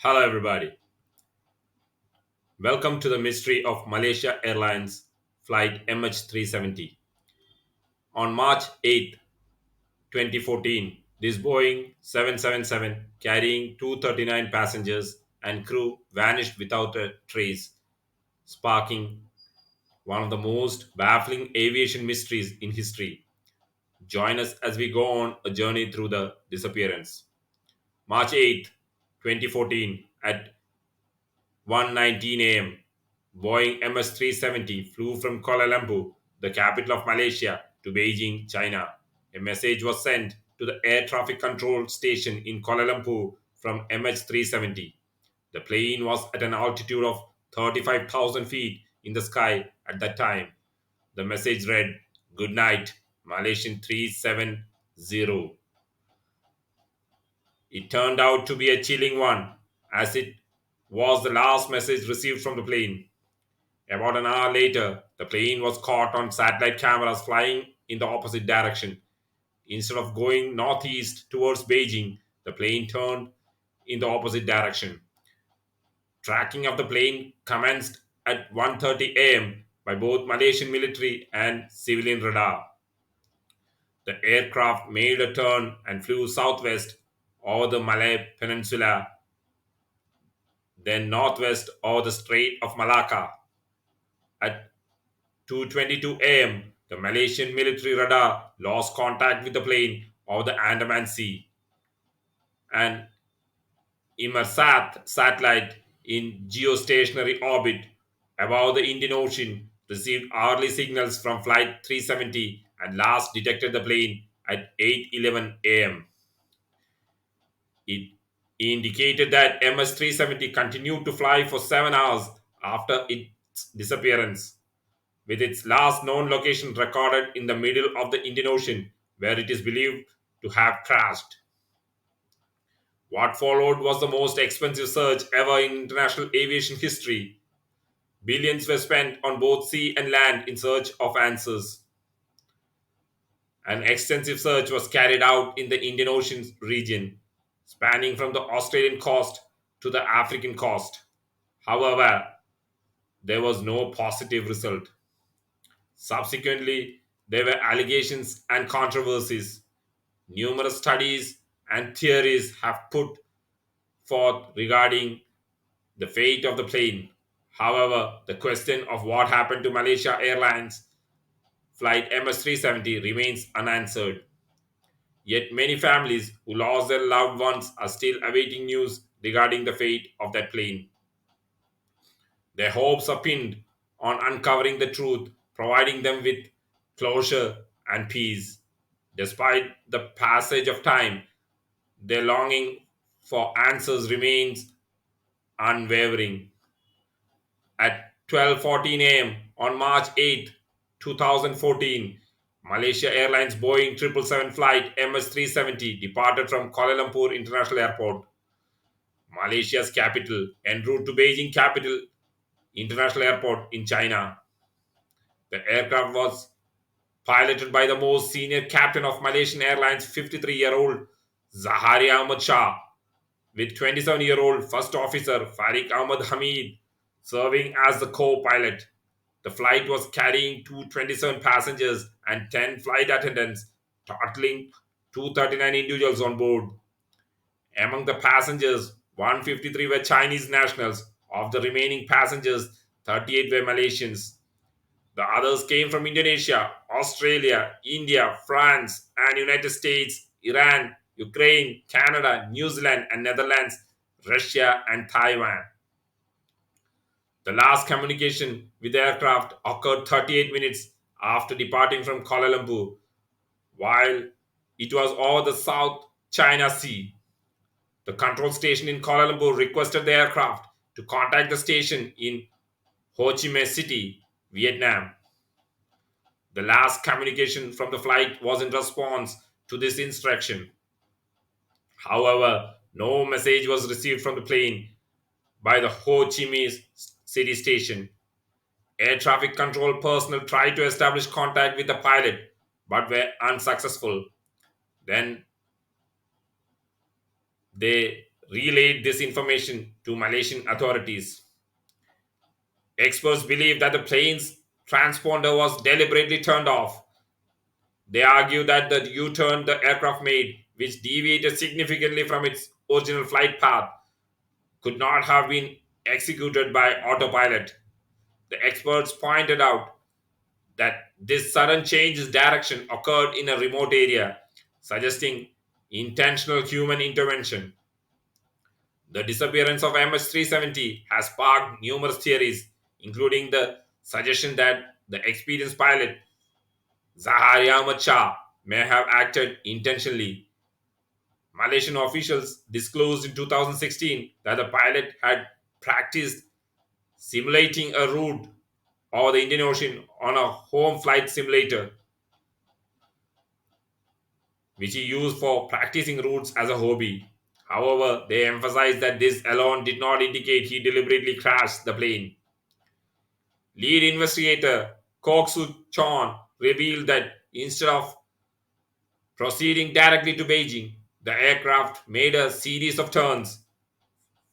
Hello, everybody. Welcome to the mystery of Malaysia Airlines flight MH370. On March 8th, 2014, this Boeing 777 carrying 239 passengers and crew vanished without a trace, sparking one of the most baffling aviation mysteries in history. Join us as we go on a journey through the disappearance. March 8th, 2014, at 1:19 a.m., Boeing MS-370 flew from Kuala Lumpur, the capital of Malaysia, to Beijing, China. A message was sent to the air traffic control station in Kuala Lumpur from MH370. The plane was at an altitude of 35,000 feet in the sky at that time. The message read, "Good night, Malaysian 370." It turned out to be a chilling one, as it was the last message received from the plane. About an hour later, the plane was caught on satellite cameras flying in the opposite direction. Instead of going northeast towards Beijing, the plane turned in the opposite direction. Tracking of the plane commenced at 1:30 a.m. by both Malaysian military and civilian radar. The aircraft made a turn and flew southwest over the Malay Peninsula, then northwest over the Strait of Malacca. At 2:22 a.m., the Malaysian military radar lost contact with the plane over the Andaman Sea. An Inmarsat satellite in geostationary orbit above the Indian Ocean received hourly signals from Flight 370 and last detected the plane at 8:11 a.m. It indicated that MS-370 continued to fly for 7 hours after its disappearance, with its last known location recorded in the middle of the Indian Ocean, where it is believed to have crashed. What followed was the most expensive search ever in international aviation history. Billions were spent on both sea and land in search of answers. An extensive search was carried out in the Indian Ocean region, spanning from the Australian coast to the African coast. However, there was no positive result. Subsequently, there were allegations and controversies. Numerous studies and theories have put forth regarding the fate of the plane. However, the question of what happened to Malaysia Airlines flight MS-370 remains unanswered. Yet many families who lost their loved ones are still awaiting news regarding the fate of that plane. Their hopes are pinned on uncovering the truth, providing them with closure and peace. Despite the passage of time, their longing for answers remains unwavering. At 12:14 a.m. on March 8, 2014, Malaysia Airlines Boeing 777 flight MS-370 departed from Kuala Lumpur International Airport, Malaysia's capital, en route to Beijing Capital International Airport in China. The aircraft was piloted by the most senior captain of Malaysian Airlines, 53-year-old Zahari Ahmad Shah, with 27-year-old first officer Farik Ahmad Hamid serving as the co-pilot. The flight was carrying 227 passengers and 10 flight attendants, totaling 239 individuals on board. Among the passengers, 153 were Chinese nationals. Of the remaining passengers, 38 were Malaysians. The others came from Indonesia, Australia, India, France, and United States, Iran, Ukraine, Canada, New Zealand, and Netherlands, Russia, and Taiwan. The last communication with the aircraft occurred 38 minutes after departing from Kuala Lumpur, while it was over the South China Sea. The control station in Kuala Lumpur requested the aircraft to contact the station in Ho Chi Minh City, Vietnam. The last communication from the flight was in response to this instruction. However, no message was received from the plane by the Ho Chi Minh City station. Air traffic control personnel tried to establish contact with the pilot but were unsuccessful. Then they relayed this information to Malaysian authorities. Experts believe that the plane's transponder was deliberately turned off. They argue that the U turn the aircraft made, which deviated significantly from its original flight path, could not have been executed by autopilot. The experts pointed out that this sudden change in direction occurred in a remote area, suggesting intentional human intervention. The disappearance of MH370 has sparked numerous theories, including the suggestion that the experienced pilot Zaharia Ahmad Shah may have acted intentionally. Malaysian officials disclosed in 2016 that the pilot had practiced simulating a route over the Indian Ocean on a home flight simulator, which he used for practicing routes as a hobby. However, they emphasized that this alone did not indicate he deliberately crashed the plane. Lead investigator Kok Soo Chon revealed that instead of proceeding directly to Beijing, the aircraft made a series of turns,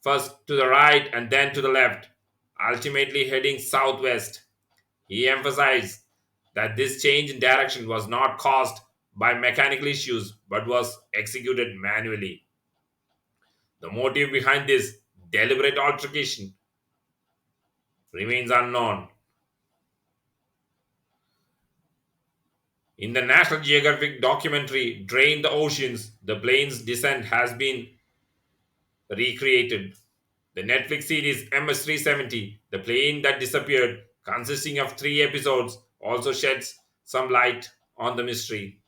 first to the right and then to the left, ultimately heading southwest. He emphasized that this change in direction was not caused by mechanical issues but was executed manually. The motive behind this deliberate altercation remains unknown. In the National Geographic documentary Drain the Oceans, the plane's descent has been recreated. The Netflix series MS370, The Plane That Disappeared, consisting of 3 episodes, also sheds some light on the mystery.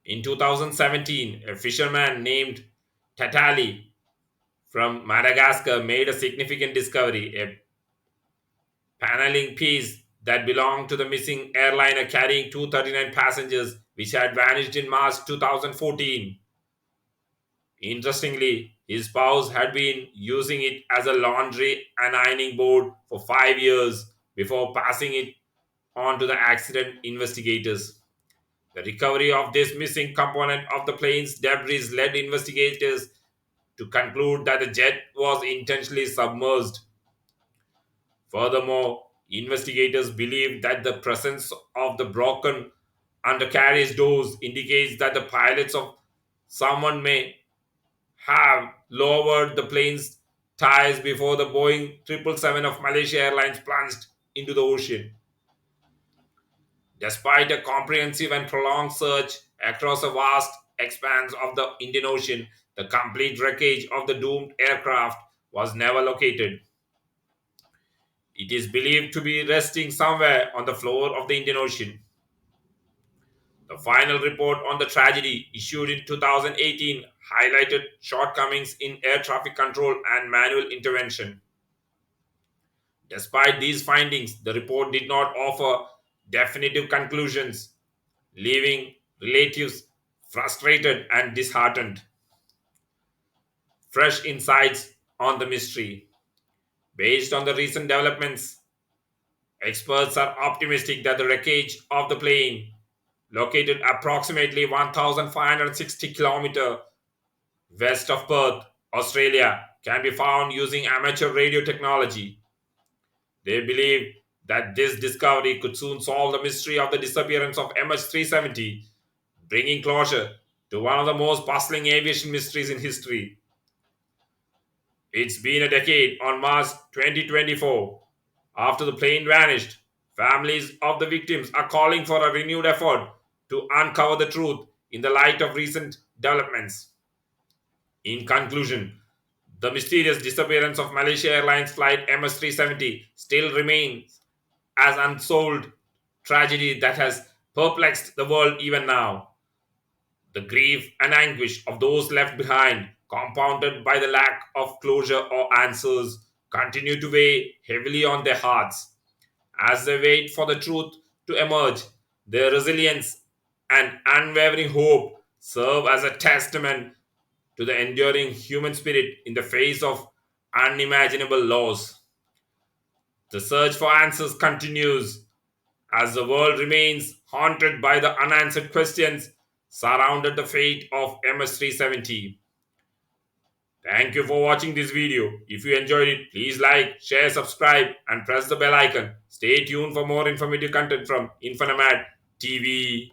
In 2017, a fisherman named Tatali from Madagascar made a significant discovery, a paneling piece that belonged to the missing airliner carrying 239 passengers, which had vanished in March 2014. Interestingly, his spouse had been using it as a laundry and ironing board for 5 years before passing it on to the accident investigators. The recovery of this missing component of the plane's debris led investigators to conclude that the jet was intentionally submerged. Furthermore, investigators believe that the presence of the broken undercarriage doors indicates that the pilots of someone may have lowered the plane's tires before the Boeing 777 of Malaysia Airlines plunged into the ocean. Despite a comprehensive and prolonged search across a vast expanse of the Indian Ocean, the complete wreckage of the doomed aircraft was never located. It is believed to be resting somewhere on the floor of the Indian Ocean. The final report on the tragedy, issued in 2018, highlighted shortcomings in air traffic control and manual intervention. Despite these findings, the report did not offer definitive conclusions, leaving relatives frustrated and disheartened. Fresh insights on the mystery. Based on the recent developments, experts are optimistic that the wreckage of the plane, located approximately 1,560 kilometers west of Perth, Australia, can be found using amateur radio technology. They believe that this discovery could soon solve the mystery of the disappearance of MH370, bringing closure to one of the most puzzling aviation mysteries in history. It's been a decade on March 2024. After the plane vanished, families of the victims are calling for a renewed effort to uncover the truth in the light of recent developments. In conclusion, the mysterious disappearance of Malaysia Airlines flight MS370 still remains as unsolved tragedy that has perplexed the world even now. The grief and anguish of those left behind, compounded by the lack of closure or answers, continue to weigh heavily on their hearts. As they wait for the truth to emerge, their resilience and unwavering hope serve as a testament to the enduring human spirit in the face of unimaginable loss. The search for answers continues as the world remains haunted by the unanswered questions surrounded the fate of MS370. Thank you for watching this video. If you enjoyed it, please like, share, subscribe, and press the bell icon. Stay tuned for more informative content from Infinimat TV.